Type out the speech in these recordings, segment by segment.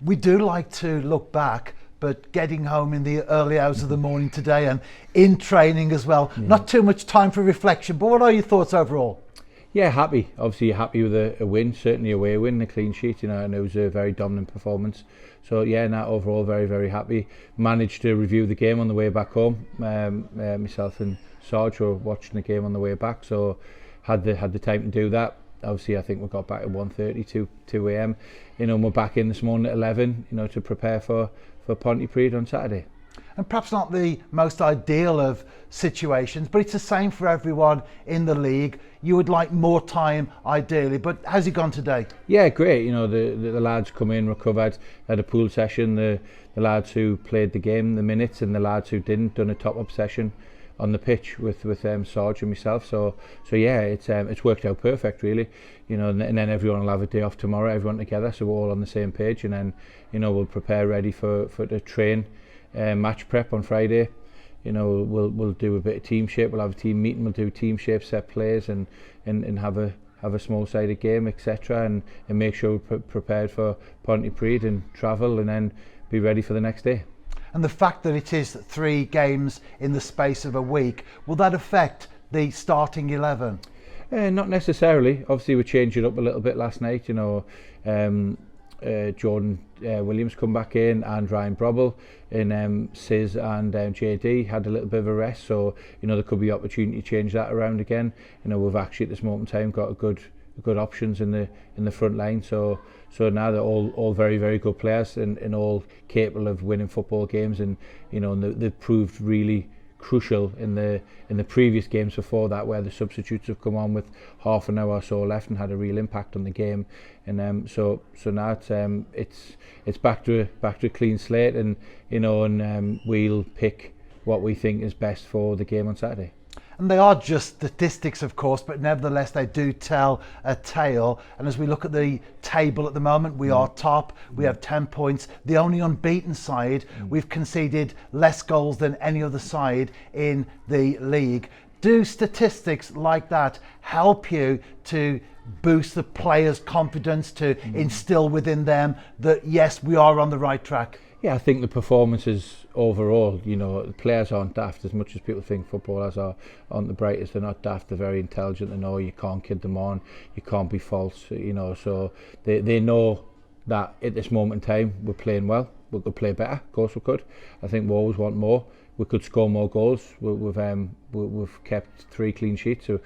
We do like to look back, but getting home in the early hours of the morning today and in training as well, not too much time for reflection, but what are your thoughts overall? Yeah, happy. Obviously, you're happy with a win, certainly a away win, a clean sheet, and it was a very dominant performance. So yeah, now overall very, very happy. Managed to review the game on the way back home. Myself and Sarge were watching the game on the way back, so had the time to do that. Obviously, I think we got back at 1:30, 2 a.m. We're back in this morning at 11, to prepare for Pontypridd on Saturday. And perhaps not the most ideal of situations, but it's the same for everyone in the league. You would like more time ideally, but how's it gone today? Yeah, great. The lads come in, recovered, had a pool session. The lads who played the game, the minutes, and the lads who didn't, done a top-up session on the pitch with Sarge and myself. So yeah, it's worked out perfect really. And then everyone will have a day off tomorrow, everyone together, so we're all on the same page, and then we'll prepare ready for the train. Match prep on Friday. We'll do a bit of team shape. We'll have a team meeting. We'll do team shape, set plays, and have a small sided game, etc. And make sure we're prepared for Pontypridd and travel, and then be ready for the next day. And the fact that it is 3 games in the space of a week, will that affect the starting 11? Not necessarily. Obviously, we changed it up a little bit last night. Jordan Williams come back in, and Ryan Brobble, and Sis and JD had a little bit of a rest, so there could be opportunity to change that around again. We've actually at this moment in time got a good options in the front line, so now they're all very, very good players, and all capable of winning football games, and they've proved really crucial in the previous games before that, where the substitutes have come on with half an hour or so left and had a real impact on the game. And so now it's back to a clean slate, and we'll pick what we think is best for the game on Saturday. And they are just statistics, of course, but nevertheless they do tell a tale. And as we look at the table at the moment, we are top. We have 10 points. The only unbeaten side. We've conceded less goals than any other side in the league. Do statistics like that help you to boost the players' confidence, to instill within them that, yes, we are on the right track? Yeah, I think the performances overall, the players aren't daft. As much as people think footballers aren't the brightest, they're not daft. They're very intelligent. They know you can't kid them on, you can't be false, so they know that at this moment in time we're playing well. We could play better, of course we could. I think we always want more. We could score more goals. We've kept 3 clean sheets, so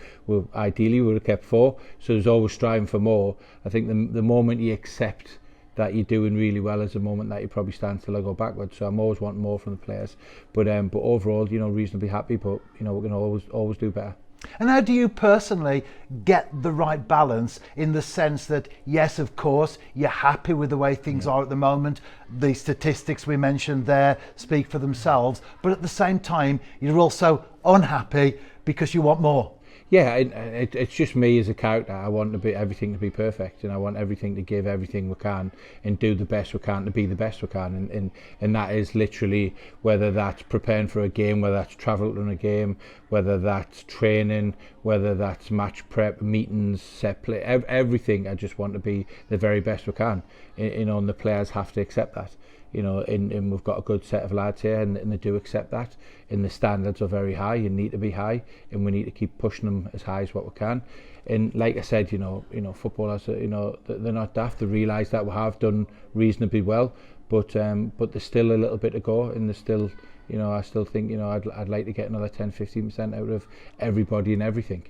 ideally we would have kept 4. So there's always striving for more. I think the moment you accept that you're doing really well is the moment that you probably stand still or go backwards. So I'm always wanting more from the players, but overall, reasonably happy. But we can always do better. And how do you personally get the right balance, in the sense that, yes, of course, you're happy with the way things are at the moment. The statistics we mentioned there speak for themselves, but at the same time, you're also unhappy because you want more. Yeah, it's just me as a character. I want everything to be perfect, and I want everything to give everything we can and do the best we can to be the best we can, and that is literally, whether that's preparing for a game, whether that's travelling on a game, whether that's training, whether that's match prep, meetings, set play, everything. I just want to be the very best we can, and the players have to accept that. And we've got a good set of lads here, and they do accept that, and the standards are very high and need to be high, and we need to keep pushing them as high as what we can. And like I said, footballers, they're not daft. They realise that we have done reasonably well, but there's still a little bit to go, and there's still, I still think, I'd like to get another 10-15% out of everybody and everything.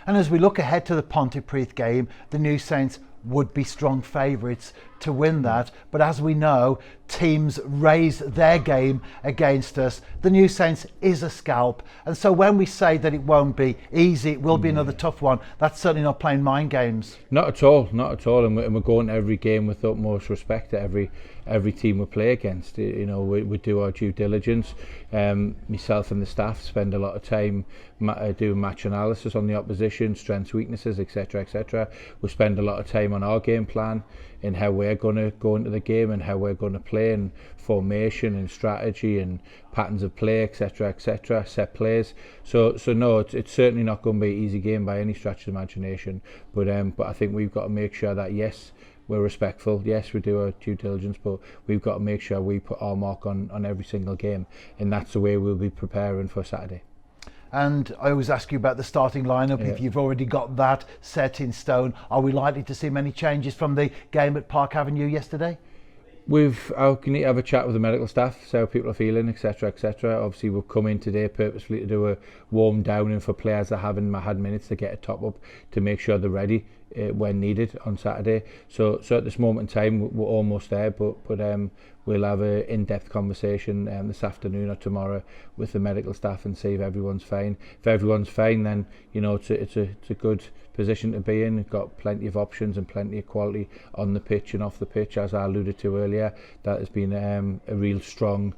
And as we look ahead to the Pontypridd game, the New Saints would be strong favourites to win that, but as we know, teams raise their game against us. The New Saints is a scalp, and so when we say that it won't be easy, it will be another tough one, that's certainly not playing mind games. Not at all, and we're going to every game with utmost respect to every team we play against. We do our due diligence. Myself and the staff spend a lot of time doing match analysis on the opposition, strengths, weaknesses, etc. We spend a lot of time on our game plan and how we're going to go into the game and how we're going to play, and formation and strategy and patterns of play, etc, set plays. So no, it's certainly not going to be an easy game by any stretch of the imagination, but I think we've got to make sure that, yes, we're respectful. Yes, we do our due diligence, but we've got to make sure we put our mark on every single game, and that's the way we'll be preparing for Saturday. And I always ask you about the starting lineup. Yeah. If you've already got that set in stone, are we likely to see many changes from the game at Park Avenue yesterday? I need to have a chat with the medical staff, see how people are feeling, etc., etc. Obviously, we've come in today purposefully to do a warm down and for players that haven't had minutes to get a top up to make sure they're ready when needed on Saturday. So at this moment in time, we're almost there, but we'll have an in-depth conversation this afternoon or tomorrow with the medical staff and see if everyone's fine. If everyone's fine, then it's a good position to be in. We've got plenty of options and plenty of quality on the pitch and off the pitch, as I alluded to earlier. That has been a real strong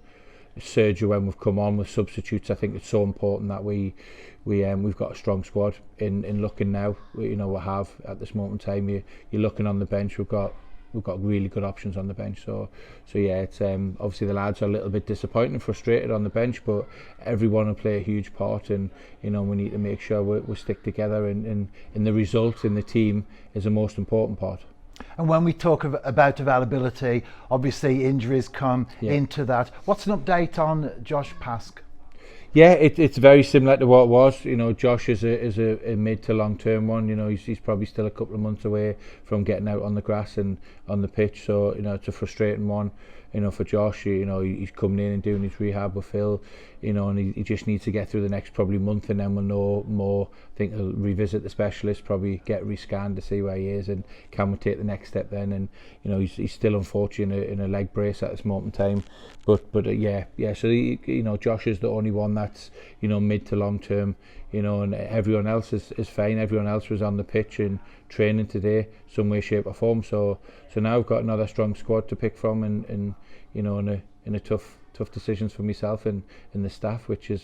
surge when we've come on with substitutes. I think it's so important that we've got a strong squad in looking now. We have at this moment in time. You're looking on the bench. We've got really good options on the bench. So yeah, it's obviously the lads are a little bit disappointed and frustrated on the bench, but everyone will play a huge part, and we need to make sure we stick together, and the result in the team is the most important part. And when we talk about availability, obviously injuries come into that. What's an update on Josh Pask? Yeah, it's very similar to what it was. Josh is a mid to long term one. He's probably still a couple of months away from getting out on the grass and on the pitch. So it's a frustrating one. For Josh, he's coming in and doing his rehab with Phil, and he just needs to get through the next probably month, and then we'll know more. I think he'll revisit the specialist, probably get rescanned to see where he is, and can we take the next step then. And he's still unfortunate in a leg brace at this moment in time, but yeah. So Josh is the only one that's mid to long term. And everyone else is fine. Everyone else was on the pitch and training today, some way, shape or form. So now I've got another strong squad to pick from, and in a tough decisions for myself and the staff, which is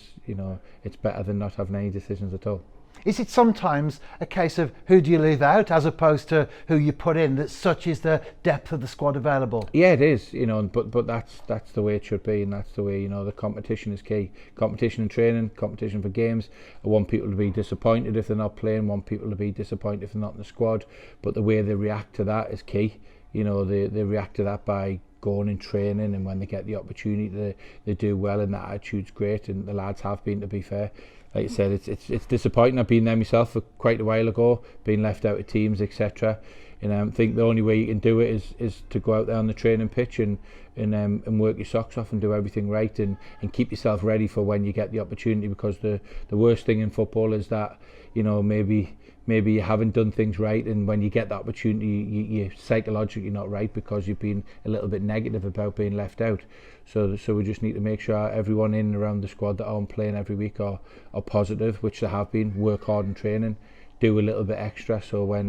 it's better than not having any decisions at all. Is it sometimes a case of who do you leave out as opposed to who you put in, that such is the depth of the squad available? Yeah, it is, but that's the way it should be, and that's the way, the competition is key. Competition in training, competition for games. I want people to be disappointed if they're not playing, I want people to be disappointed if they're not in the squad, but the way they react to that is key. They react to that by going and training, and when they get the opportunity they do well, and that attitude's great, and the lads have been, to be fair. Like you said, it's disappointing. I've been there myself for quite a while ago, being left out of teams, etc. And I think the only way you can do it is to go out there on the training pitch and work your socks off and do everything right, and keep yourself ready for when you get the opportunity. Because the worst thing in football is that maybe you haven't done things right, and when you get the opportunity, you're psychologically not right because you've been a little bit negative about being left out. So we just need to make sure everyone in and around the squad that aren't playing every week are positive, which they have been. Work hard in training, do a little bit extra, so when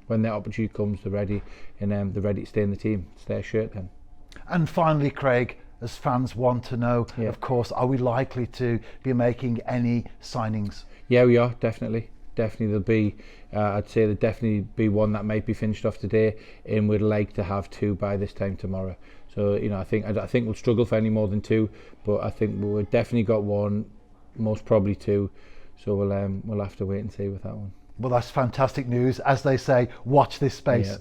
the opportunity comes, they're ready, and they're ready to stay in the team. It's their shirt then. And finally, Craig, as fans want to know, of course, are we likely to be making any signings? Yeah, we are, definitely there'll be I'd say there'll definitely be one that might be finished off today, and we'd like to have two by this time tomorrow. So I think we'll struggle for any more than two, but I think we've definitely got one, most probably two. So we'll have to wait and see with that one. Well, that's fantastic news. As they say, watch this space. Yeah.